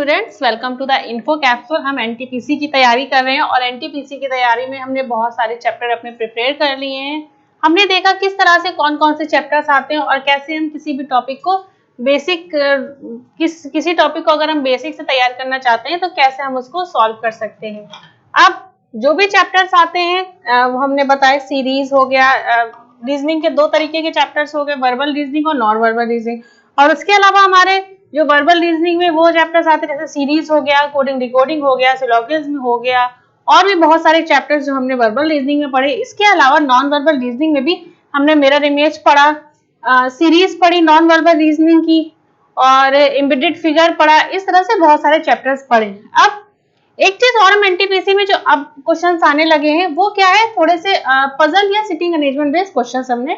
Students, welcome to the info capsule. हम NTPC की तैयारी कर रहे हैं और एनटीपीसी की तैयारी में हमने बहुत सारे चैप्टर अपने प्रिपेयर कर लिए हैं। हमने देखा किस तरह से कौन कौन से चैप्टर्स आते हैं और कैसे हम किसी भी टॉपिक को किसी टॉपिक को अगर हम बेसिक से तैयार करना चाहते हैं तो कैसे हम उसको सॉल्व कर सकते हैं। अब जो भी चैप्टर्स आते हैं वो हमने बताया, सीरीज हो गया, रीजनिंग के दो तरीके के चैप्टर्स हो गए, वर्बल रीजनिंग और नॉन वर्बल रीजनिंग। और उसके अलावा हमारे जो वर्बल रीजनिंग में वो चैप्टर्स आते हैं जैसे सीरीज हो गया, कोडिंग डिकोडिंग हो गया, सिलोगिज्म हो गया, और भी बहुत सारे चैप्टर्स जो हमने वर्बल रीजनिंग में पढ़े। इसके अलावा नॉन वर्बल रीजनिंग में भी हमने मिरर इमेज पढ़ा, सीरीज पढ़ी नॉन वर्बल रीजनिंग की, और एम्बेडेड फिगर पढ़ा। इस तरह से बहुत सारे चैप्टर्स पढ़े। अब एक चीज और हम एनटीपीसी में जो अब क्वेश्चंस आने लगे हैं वो क्या है, थोड़े से पजल या सिटिंग अरेंजमेंट बेस्ड क्वेश्चंस हमने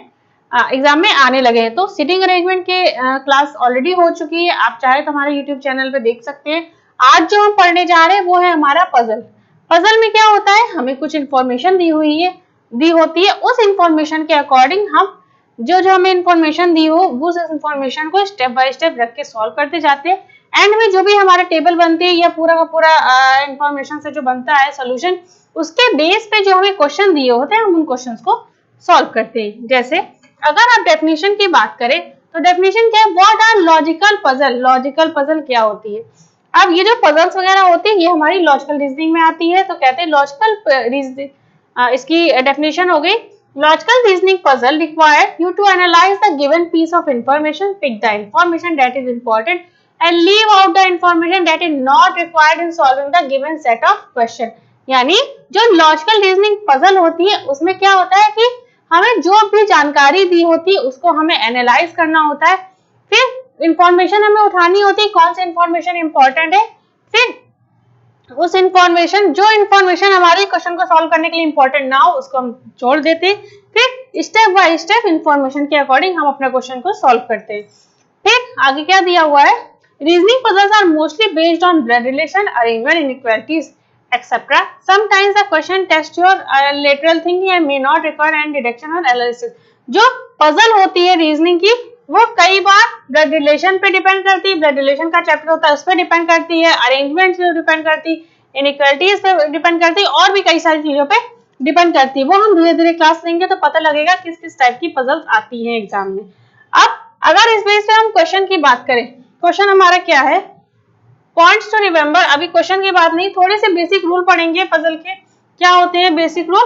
एग्जाम में आने लगे हैं। तो सिटिंग अरेंजमेंट के क्लास ऑलरेडी हो चुकी है, आप चाहे तो हमारे यूट्यूब चैनल पे देख सकते हैं। आज जो हम पढ़ने जा रहे हैं वो है हमारा पजल। पजल में क्या होता है, हमें कुछ इंफॉर्मेशन दी होती है, उस इंफॉर्मेशन के अकॉर्डिंग हम जो हमें इंफॉर्मेशन दी हो उस इंफॉर्मेशन को स्टेप बाय स्टेप रख के सॉल्व करते जाते हैं। एंड में जो भी हमारा टेबल बनती है या पूरा का पूरा इंफॉर्मेशन से जो बनता है सोल्यूशन, उसके बेस पे जो हमें क्वेश्चन दिए होते हैं हम उन क्वेश्चंस को सॉल्व करते हैं। जैसे अगर आप डेफिनेशन की बात करें तो डेफिनेशन क्या है, what are logical puzzle. Logical puzzle क्या होती है। अब ये जो पजल्स वगैरह होती है ये हमारी लॉजिकल रीजनिंग में आती है, तो कहते हैं लॉजिकल रीजनिंग। इसकी डेफिनेशन हो गई, logical reasoning puzzle require you to analyze the given piece of information, pick the information that is important and leave out the information that is not required in solving the given set of question। यानी जो logical reasoning puzzle होती है उसमें क्या होता है कि हमें जो भी जानकारी दी होती है उसको हमें एनालाइज करना होता है, फिर इंफॉर्मेशन हमें उठानी होती है, कौन सी इंफॉर्मेशन इंपॉर्टेंट है, फिर उस इंफॉर्मेशन हमारे क्वेश्चन को सॉल्व करने के लिए इंपॉर्टेंट ना हो उसको हम छोड़ देते हैं, फिर स्टेप बाय स्टेप इंफॉर्मेशन के अकॉर्डिंग हम अपना क्वेश्चन को सॉल्व करते हैं। फिर आगे क्या दिया हुआ है, reasoning puzzles are mostly based on blood relation, arrangement, inequalities etcetera. Sometimes the question test your lateral thinking and may not require any deduction और एनालिसिस। जो पजल होती है रीजनिंग की वो कई बार ब्लड रिलेशन पे डिपेंड करती है, ब्लड रिलेशन का चैप्टर होता है उस पर डिपेंड करती है, अरेंजमेंट पे डिपेंड करती है, इनइक्वालिटीज पे डिपेंड करती है, और भी कई सारी चीजों पे डिपेंड करती है। वो हम धीरे धीरे क्लास लेंगे तो पता लगेगा किस किस टाइप की पजल्स आती हैं एग्जाम में। अब अगर इस बेस पे हम क्वेश्चन की बात करें, क्वेश्चन हमारा क्या है, पॉइंट्स टू रिमेंबर। अभी क्वेश्चन की बात नहीं, थोड़े से बेसिक रूल पढ़ेंगे पजल के। क्या होते हैं basic rule,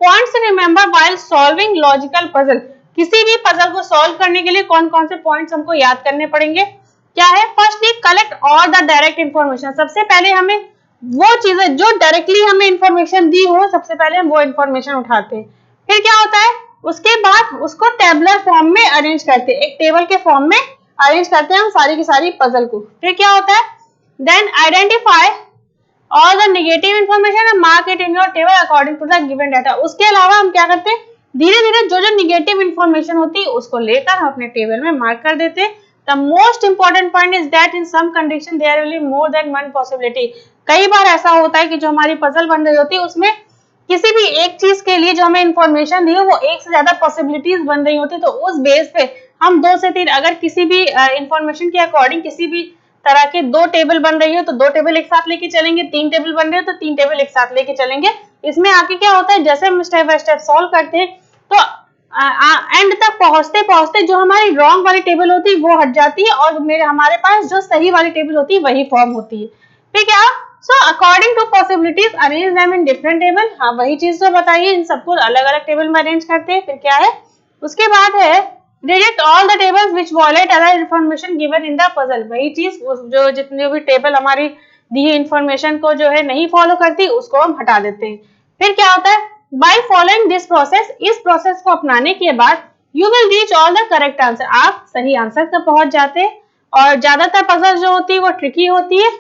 points to remember while solving logical puzzle. किसी भी पजल को सॉल्व करने के लिए कौन कौन से पॉइंट्स हमको याद करने पड़ेंगे, क्या है, firstly collect all the direct information. सबसे पहले हमें वो चीजें जो डायरेक्टली हमें इंफॉर्मेशन दी हो सबसे पहले हम वो इंफॉर्मेशन उठाते हैं। फिर क्या होता है, उसके बाद उसको टेबुलर फॉर्म में अरेंज करते हैं, एक टेबल के फॉर्म में अरेंज करते हैं हम सारी की सारी पजल को। फिर क्या होता है, then identify all the negative information and mark it in your table according to the given data. उसके अलावा हम क्या करते हैं, धीरे धीरे जो नेगेटिव इंफॉर्मेशन होती है उसको लेकर हम अपने टेबल में मार्क कर देते हैं। The most important point is that in some condition there will be more than one possibility. कई बार ऐसा होता है कि जो हमारी पजल बन रही होती है उसमें किसी भी एक चीज के लिए जो हमें इंफॉर्मेशन दी है वो एक से ज्यादा पॉसिबिलिटीज बन रही होती है, तो उस बेस पे हम 2 से 3 अगर किसी भी इंफॉर्मेशन के अकॉर्डिंग किसी भी तरह के 2 टेबल बन रही हो तो 2 टेबल एक साथ लेके चलेंगे, 3 टेबल बन रहे हो तो 3 टेबल एक साथ लेके चलेंगे। इसमें आके क्या होता है, जैसे हम स्टेप बाय स्टेप सॉल्व करते हैं तो एंड तक पहुंचते पहुंचते जो हमारी रॉन्ग वाली टेबल होती है वो हट जाती है और हमारे पास जो सही वाली टेबल होती है वही फॉर्म होती है। ठीक है, so according to possibilities arrange them in different table. हाँ, वही चीज जो बताइए, इन सबको अलग अलग टेबल में अरेंज करते हैं। फिर क्या है, उसके बाद है reject all the tables which violate other information given in the puzzle. वही चीज जो जितने भी टेबल हमारी दी इंफॉर्मेशन को जो है नहीं फॉलो करती उसको हम हटा देते हैं। फिर क्या होता है, बाय फॉलोइंग दिस प्रोसेस, इस प्रोसेस को अपनाने के बाद you will reach all the correct answer, आप सही आंसर तक पहुंच जाते हैं। और ज्यादातर पजल जो होती है वो ट्रिकी होती है,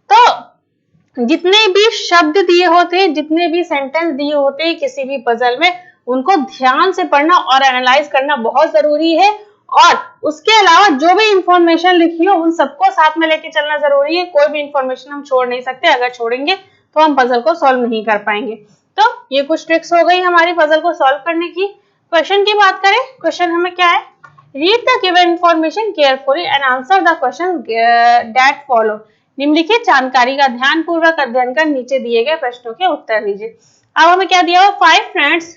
तो जितने भी शब्द दिए होते हैं, जितने भी सेंटेंस दिए होते हैं किसी भी पजल में, उनको ध्यान से पढ़ना और एनालाइज करना बहुत जरूरी है। और उसके अलावा जो भी इंफॉर्मेशन लिखी हो उन सबको साथ में लेके चलना जरूरी है। कोई भी इंफॉर्मेशन हम छोड़ नहीं सकते, अगर छोड़ेंगे तो हम पजल को सॉल्व नहीं कर पाएंगे। तो ये कुछ ट्रिक्स हो गई हमारी पजल को सॉल्व करने की। क्वेश्चन की बात करें, क्वेश्चन हमें क्या है, read the given information carefully and answer the question that follow. निम्नलिखित जानकारी का ध्यानपूर्वक अध्ययन कर नीचे दिए गए प्रश्नों के उत्तर दीजिए। अब हमें क्या दिया हुआ, 5 friends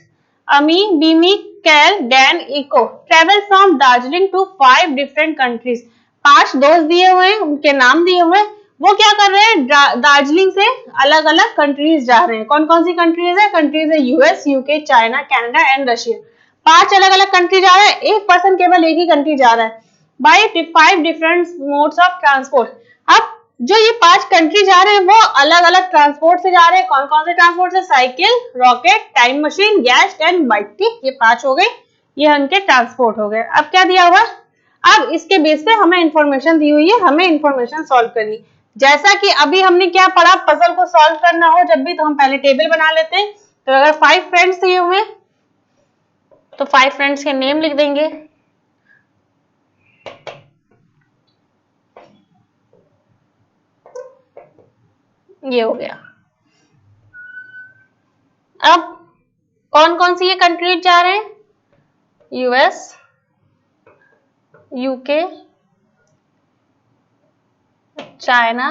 Amy, Bimi, Cal, Dan, Echo travel from Darjeeling to 5 different countries. 5 दोस्त दिए हुए हैं, उनके नाम दिए हुए हैं, वो क्या कर रहे हैं, दार्जिलिंग से अलग अलग कंट्रीज जा रहे हैं। कौन कौन सी कंट्रीज है, US, UK, China, Canada and Russia. 5 अलग अलग कंट्री जा रहा है, एक पर्सन केवल एक ही कंट्री जा रहा है by 5 different modes of transport. अब जो ये 5 कंट्री जा रहे हैं वो अलग अलग ट्रांसपोर्ट से जा रहे हैं। कौन कौन से ट्रांसपोर्ट से, cycle, rocket, time machine, gas and bike. ठीक, ये 5 हो गए, ये उनके ट्रांसपोर्ट हो गए। अब क्या दिया हुआ, अब इसके बेस पे हमें इंफॉर्मेशन दी हुई है, हमें इंफॉर्मेशन सॉल्व करनी। जैसा कि अभी हमने क्या पढ़ा, पजल को सॉल्व करना हो जब भी तो हम पहले टेबल बना लेते हैं। तो अगर 5 फ्रेंड्स दिए हुए तो 5 फ्रेंड्स के नेम लिख देंगे। ये हो गया। अब कौन कौन सी ये कंट्रीज जा रहे हैं, US, UK, China,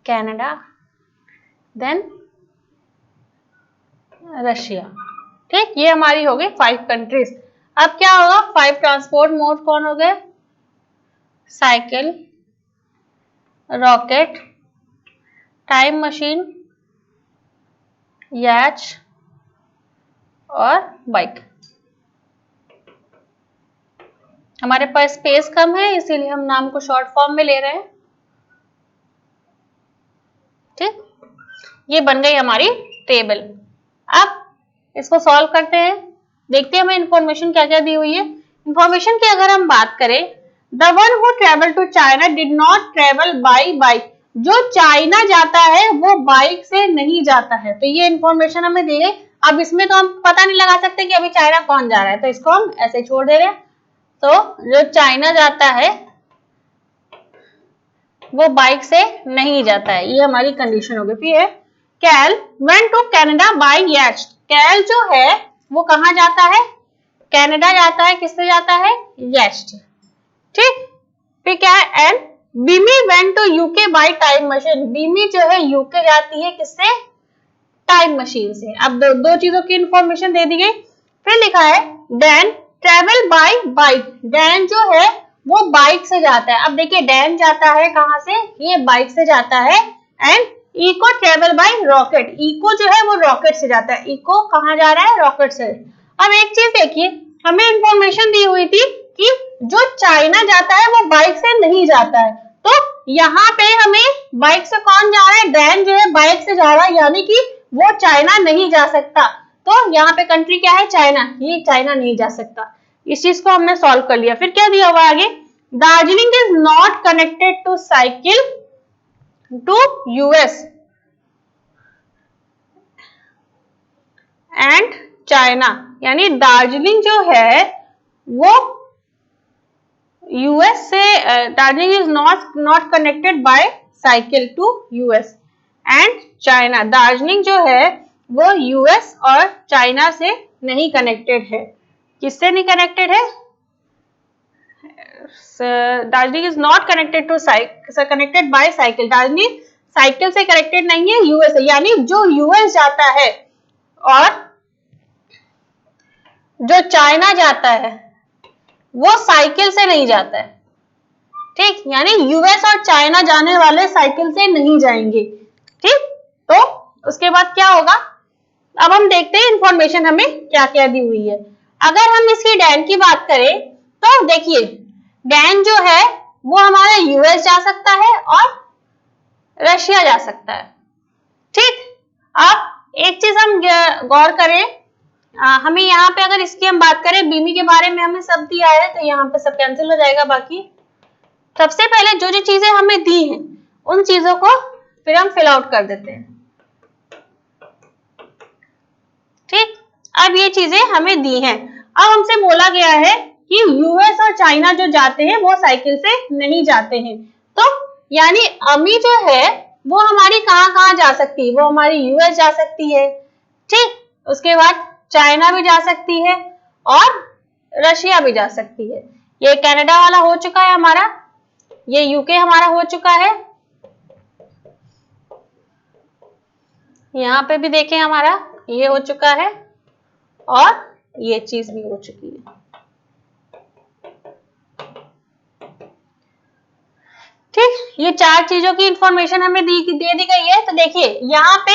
Canada, then Russia. ठीक, ये हमारी हो गई 5 कंट्रीज। अब क्या होगा, 5 ट्रांसपोर्ट मोड कौन हो गए, साइकिल, रॉकेट, टाइम मशीन, याच और बाइक। हमारे पास स्पेस कम है इसीलिए हम नाम को शॉर्ट फॉर्म में ले रहे हैं। ठीक, ये बन गई हमारी टेबल। अब इसको सॉल्व करते हैं, देखते हैं हमें इंफॉर्मेशन क्या क्या दी हुई है। इंफॉर्मेशन की अगर हम बात करें, the one who travel to China did not travel by bike. जो चाइना जाता है वो बाइक से नहीं जाता है। तो ये इंफॉर्मेशन हमें दी गई। अब इसमें तो हम पता नहीं लगा सकते कि अभी चाइना कौन जा रहा है, तो इसको हम ऐसे छोड़ दे रहे हैं। तो जो चाइना जाता है वो बाइक से नहीं जाता है, ये हमारी कंडीशन हो गई। फिर है कैल वेंट टू कनाडा बाय याच। कैल जो है वो कहाँ जाता है, कनाडा जाता है, किससे जाता है, याच। ठीक, फिर क्या है, and Bimi went to UK by time machine. Bimi जो है यूके जाती है किससे, टाइम मशीन से। अब दो चीजों की इंफॉर्मेशन दे दी गई। फिर लिखा है Dan travel by bike. Dan जो है वो बाइक से जाता है। अब देखिए डैन जाता है कहां से, ये बाइक से जाता है। And Eco travel by rocket. Eco जो है वो रॉकेट से जाता है। इको कहां जा रहा है, रॉकेट से। अब एक चीज देखिए, हमें इंफॉर्मेशन दी हुई थी कि जो चाइना जाता है वो बाइक से नहीं जाता है। तो यहाँ पे हमें बाइक से कौन जा रहा है, डैन जो है बाइक से जा रहा है, यानी कि वो चाइना नहीं जा सकता। तो यहाँ पे कंट्री क्या है, चाइना। ये चाइना नहीं जा सकता। इस चीज को हमने सॉल्व कर लिया। फिर क्या दिया हुआ आगे, Darjeeling is not connected to cycle to US and China. यानी दार्जिलिंग जो है वो यूएस से, Darjeeling is not connected by cycle to US and China. Darjeeling जो है वो यूएस और चाइना से नहीं कनेक्टेड है। किससे नहीं कनेक्टेड है, Darjeeling is not connected to connected by cycle. Darjeeling cycle से कनेक्टेड नहीं है, यूएस से। यानी जो यूएस जाता है और जो चाइना जाता है वो साइकिल से नहीं जाता है। ठीक, यानी यूएस और चाइना जाने वाले साइकिल से नहीं जाएंगे। ठीक, तो उसके बाद क्या होगा, अब हम देखते हैं इंफॉर्मेशन हमें क्या क्या दी हुई है। अगर हम इसकी डैन की बात करें तो देखिए डैन जो है वो हमारा यूएस जा सकता है और रशिया जा सकता है। ठीक, अब एक चीज हम गौर करें, हमें यहाँ पे अगर इसकी हम बात करें, बीमी के बारे में हमें सब दिया है तो यहाँ पे सब कैंसिल हो जाएगा। बाकी सबसे पहले जो जो चीजें हमें दी हैं उन चीजों को फिर हम फिल आउट कर देते हैं। ठीक, अब ये चीजें हमें दी हैं। अब हमसे बोला गया है कि यूएस और चाइना जो जाते हैं वो साइकिल से नहीं जाते हैं। तो यानी अमी जो है वो हमारी कहाँ जा सकती है, वो हमारी यूएस जा सकती है। ठीक, उसके बाद चाइना भी जा सकती है और रशिया भी जा सकती है। ये कनाडा वाला हो चुका है हमारा, ये यूके हमारा हो चुका है, यहाँ पे भी देखें हमारा ये हो चुका है और ये चीज भी हो चुकी है। ठीक, ये चार चीजों की इंफॉर्मेशन हमें दे दी गई है। तो देखिए यहाँ पे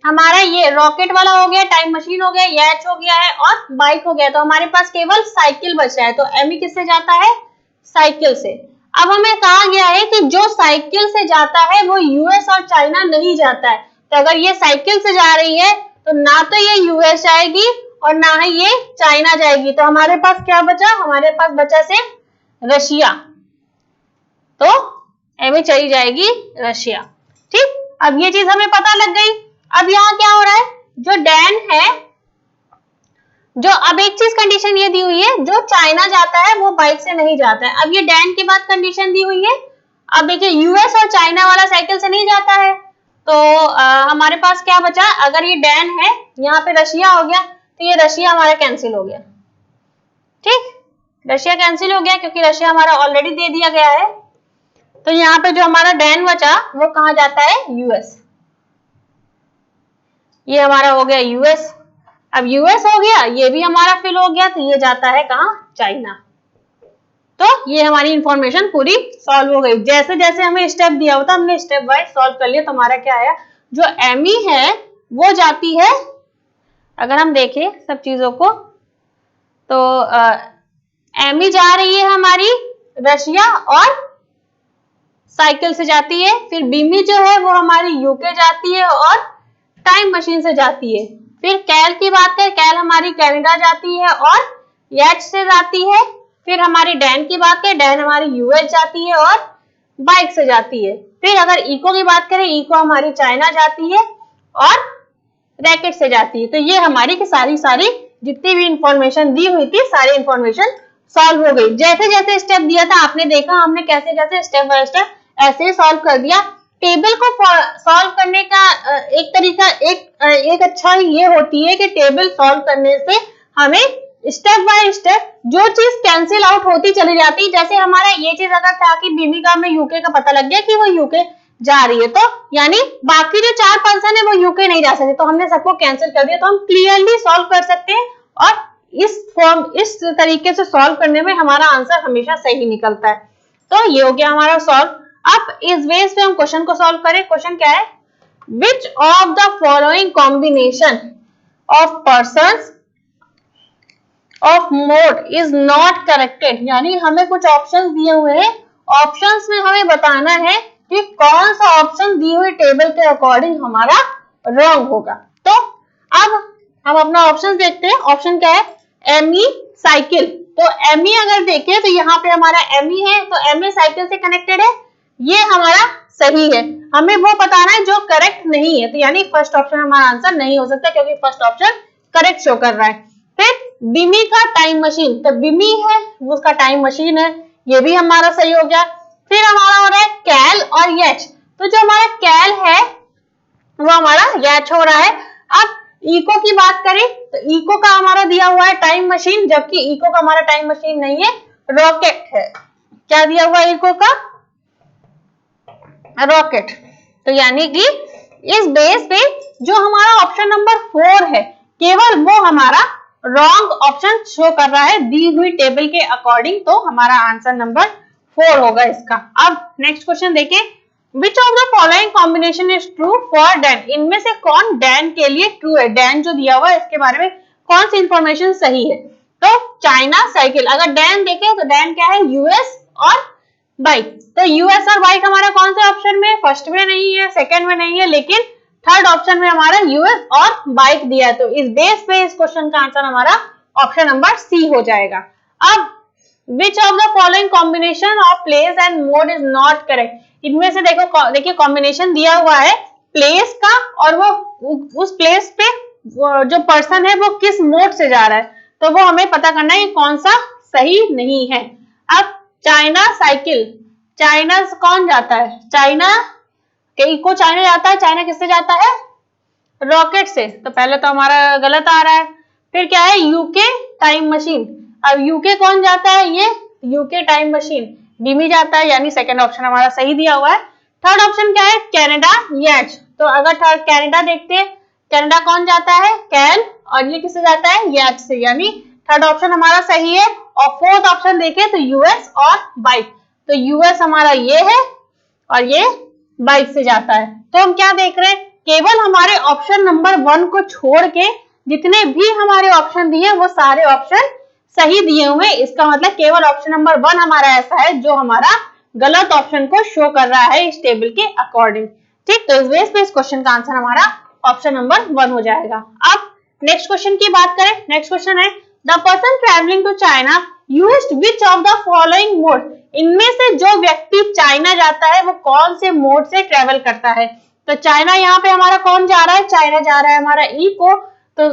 हमारा ये रॉकेट वाला हो गया, टाइम मशीन हो गया, यैच हो गया है और बाइक हो गया। तो हमारे पास केवल साइकिल बचा है। तो एमी किससे जाता है? साइकिल से। अब हमें कहा गया है कि जो साइकिल से जाता है वो यूएस और चाइना नहीं जाता है। तो अगर ये साइकिल से जा रही है तो ना तो ये यूएस जाएगी और ना ही ये चाइना जाएगी। तो हमारे पास क्या बचा? हमारे पास बचा सिर्फ रशिया। तो एमी चली जाएगी रशिया। ठीक, अब ये चीज हमें पता लग गई। अब यहाँ क्या हो रहा है? जो डैन है, जो अब एक चीज कंडीशन ये दी हुई है, जो चाइना जाता है वो बाइक से नहीं जाता है। अब ये डैन के बाद कंडीशन दी हुई है। अब देखिए यूएस और चाइना वाला साइकिल से नहीं जाता है। तो हमारे पास क्या बचा? अगर ये डैन है, यहाँ पे रशिया हो गया, तो ये रशिया हमारा कैंसिल हो गया। ठीक, रशिया कैंसिल हो गया क्योंकि रशिया हमारा ऑलरेडी दे दिया गया है। तो यहाँ पे जो हमारा डैन बचा वो कहाँ जाता है? यूएस। ये हमारा हो गया यूएस। अब यूएस हो गया, ये भी हमारा फिल हो गया, तो ये जाता है कहाँ? चाइना। तो ये हमारी इंफॉर्मेशन पूरी सॉल्व हो गई। जैसे जैसे हमें स्टेप दिया होता हमने स्टेप वाइज सॉल्व कर लिया। तो हमारा क्या आया? जो एमी है वो जाती है, अगर हम देखें सब चीजों को, तो एमी जा रही है हमारी रशिया और साइकिल से जाती है। फिर बीमी जो है वो हमारी यूके जाती है और टाइम मशीन से जाती है। फिर कैल की बात करें, कैल हमारी कनाडा जाती है और यैच से जाती है। फिर हमारी डैन की बात करें, डैन हमारी यूएस जाती है और बाइक से जाती है। फिर अगर इको की बात करें, इको हमारी चाइना जाती है और रैकेट से जाती है। तो ये हमारी की सारी जितनी भी इंफॉर्मेशन दी हुई थी सारी इंफॉर्मेशन सॉल्व हो गई। जैसे जैसे स्टेप दिया था आपने देखा, हमने कैसे कैसे स्टेप बाय स्टेप ऐसे सॉल्व कर दिया। टेबल को सॉल्व करने का एक तरीका एक अच्छा ये होती है कि टेबल सॉल्व करने से हमें स्टेप बाय स्टेप जो चीज कैंसिल आउट होती चली जाती। जैसे हमारा ये चीज अगर था कि भूमिका में यूके का पता लग गया कि वो यूके जा रही है, तो यानी बाकी जो 4 पर्सन है वो यूके नहीं जा सकते, तो हमने सबको कैंसिल कर दिया। तो हम क्लियरली सॉल्व कर सकते हैं और इस तरीके से सॉल्व करने में हमारा आंसर हमेशा सही निकलता है। तो ये हो गया हमारा सॉल्व। अब इस बेस पे हम क्वेश्चन को सॉल्व करें। क्वेश्चन क्या है? विच of the following combination of persons of mode is not corrected. यानी हमें कुछ ऑप्शंस दिए हुए हैं, ऑप्शंस में हमें बताना है कि कौन सा ऑप्शन दी हुई टेबल के अकॉर्डिंग हमारा रॉन्ग होगा। तो अब हम अपना ऑप्शन देखते हैं। ऑप्शन क्या है? Amy cycle. तो एमी अगर देखें तो यहाँ पे हमारा एमी है, तो एमी साइकिल से कनेक्टेड है, ये हमारा सही है। हमें वो बताना है जो करेक्ट नहीं है, तो यानी फर्स्ट ऑप्शन हमारा आंसर नहीं हो सकता क्योंकि फर्स्ट ऑप्शन करेक्ट शो कर रहा है। फिर बिमी का टाइम मशीन, तो बिमी है वो उसका टाइम मशीन है, ये भी हमारा सही हो गया। फिर हमारा हो रहा है कैल और यच, तो जो हमारा कैल है वो हमारा यच हो रहा है। अब इको की बात करें तो इको का हमारा दिया हुआ है टाइम मशीन, जबकि इको का हमारा टाइम मशीन नहीं है, रॉकेट है। क्या दिया हुआ है इको का? रॉकेट। तो यानी कि इस बेस पे जो हमारा ऑप्शन नंबर 4 है केवल वो हमारा रॉन्ग ऑप्शन शो कर रहा है दी हुई टेबल के अकॉर्डिंग। तो हमारा आंसर नंबर 4 होगा इसका। अब नेक्स्ट क्वेश्चन देखें। विच of the following combination is true for Dan. इनमें से कौन डैन के लिए ट्रू है? डैन जो दिया हुआ है इसके बारे में कौन सी इंफॉर्मेशन सही है? तो चाइना साइकिल। अगर डैन देखें तो डैन क्या है? यूएस और बाइक। तो यूएस और बाइक हमारा कौन से ऑप्शन में? फर्स्ट में नहीं है, सेकंड में नहीं है, लेकिन थर्ड ऑप्शन में हमारा यूएस और बाइक दिया है। तो इस बेस पे इस क्वेश्चन का आंसर हमारा ऑप्शन नंबर सी हो जाएगा। अब विच of the following combination of place and mode is not correct. इनमें से देखिए कॉम्बिनेशन दिया हुआ है प्लेस का, और वो उस प्लेस पे जो पर्सन है वो किस मोड से जा रहा है, तो वो हमें पता करना है कि कौन सा सही नहीं है। अब चाइना साइकिल, चाइना से कौन जाता है? चाइना इको चाइना जाता है। चाइना किससे जाता है? रॉकेट से। तो पहले तो हमारा गलत आ रहा है। फिर क्या है? UK time machine. अब यूके कौन जाता है? ये यूके टाइम मशीन बी में जाता है, यानी सेकंड ऑप्शन हमारा सही दिया हुआ है। थर्ड ऑप्शन क्या है, कनाडा याच। तो अगर थर्ड कनाडा देखते हैं, कनाडा कौन जाता है, कैन, और ये किससे जाता है, याच से, यानी थर्ड ऑप्शन हमारा सही है। और फोर्थ ऑप्शन देखें तो यूएस और बाइक, तो यूएस हमारा ये है और ये बाइक से जाता है। तो हम क्या देख रहे हैं, केवल हमारे ऑप्शन नंबर 1 को छोड़ के जितने भी हमारे ऑप्शन दिए वो सारे ऑप्शन सही दिए हुए। इसका मतलब केवल ऑप्शन नंबर 1 हमारा ऐसा है जो हमारा गलत ऑप्शन को शो कर रहा है इस टेबल के अकॉर्डिंग। ठीक, तो इस बेस पे इस क्वेश्चन का आंसर हमारा ऑप्शन नंबर 1 हो जाएगा। अब नेक्स्ट क्वेश्चन की बात करें। नेक्स्ट क्वेश्चन है, the person travelling to China used which of the following mode. इनमें से जो व्यक्ति चाइना जाता है वो कौन से मोड से ट्रेवल करता है। तो चाइना यहाँ पे हमारा कौन जा रहा है, चाइना जा रहा है हमारा इको। तो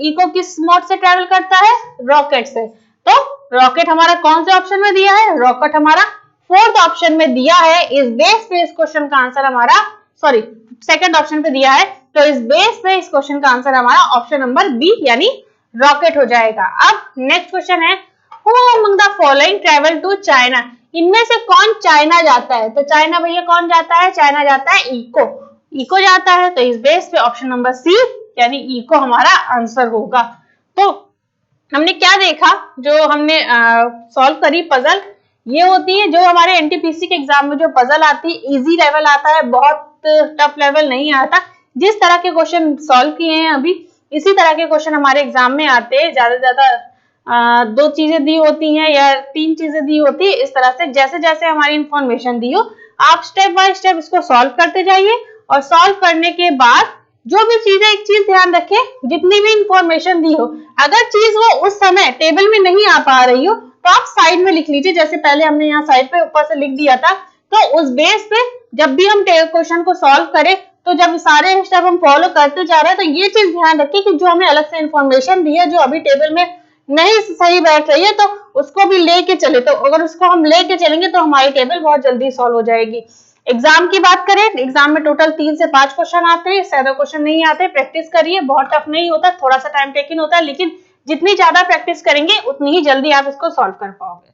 इको किस मोड से ट्रेवल करता है, रॉकेट से। तो रॉकेट हमारा कौन से ऑप्शन में दिया है, रॉकेट हमारा फोर्थ ऑप्शन में दिया है। इस बेस पे इस क्वेश्चन का आंसर हमारा, सॉरी सेकंड ऑप्शन पे दिया है, तो इस बेस पे इस क्वेश्चन का आंसर हमारा ऑप्शन नंबर बी यानी रॉकेट हो जाएगा। अब नेक्स्ट क्वेश्चन है, who among the following travel to China. इनमें से कौन चाइना जाता है। तो चाइना भैया कौन जाता है, चाइना जाता है इको, इको जाता है। तो इस बेस पे ऑप्शन नंबर सी यानी इको हमारा आंसर होगा। तो हमने क्या देखा, जो हमने सॉल्व करी पजल, ये होती है जो हमारे एनटीपीसी के एग्जाम में जो पजल आती है, इजी लेवल आता है, बहुत टफ लेवल नहीं आता। जिस तरह के क्वेश्चन सॉल्व किए हैं अभी, इसी तरह के क्वेश्चन हमारे एग्जाम में आते हैं। ज्यादा से ज्यादा 2 चीजें दी होती हैं या 3 चीजें दी होती है। इस तरह से जैसे जैसे हमारी इंफॉर्मेशन दी हो, आप स्टेप बाय स्टेप इसको सॉल्व करते जाइए। और सॉल्व करने के बाद जो भी चीजें, एक चीज ध्यान रखें, जितनी भी इंफॉर्मेशन दी हो, अगर चीज वो उस समय टेबल में नहीं आ पा रही हो तो आप साइड में लिख लीजिए। जैसे पहले हमने यहाँ साइड पे ऊपर से लिख दिया था। तो उस बेस पे जब भी हम क्वेश्चन को सॉल्व करें, तो जब सारे स्टेप हम फॉलो करते जा रहे हैं, तो ये चीज ध्यान रखिए कि जो हमें अलग से इंफॉर्मेशन दी है, जो अभी टेबल में नहीं सही बैठ रही है, तो उसको भी लेके चले। तो अगर उसको हम लेके चलेंगे तो हमारी टेबल बहुत जल्दी सॉल्व हो जाएगी। एग्जाम की बात करें, एग्जाम में टोटल 3 से 5 क्वेश्चन आते हैं, ज्यादा क्वेश्चन नहीं आते। प्रैक्टिस करिए, बहुत टफ नहीं होता, थोड़ा सा टाइम टेकिंग होता है, लेकिन जितनी ज्यादा प्रैक्टिस करेंगे उतनी ही जल्दी आप इसको सॉल्व कर पाओगे।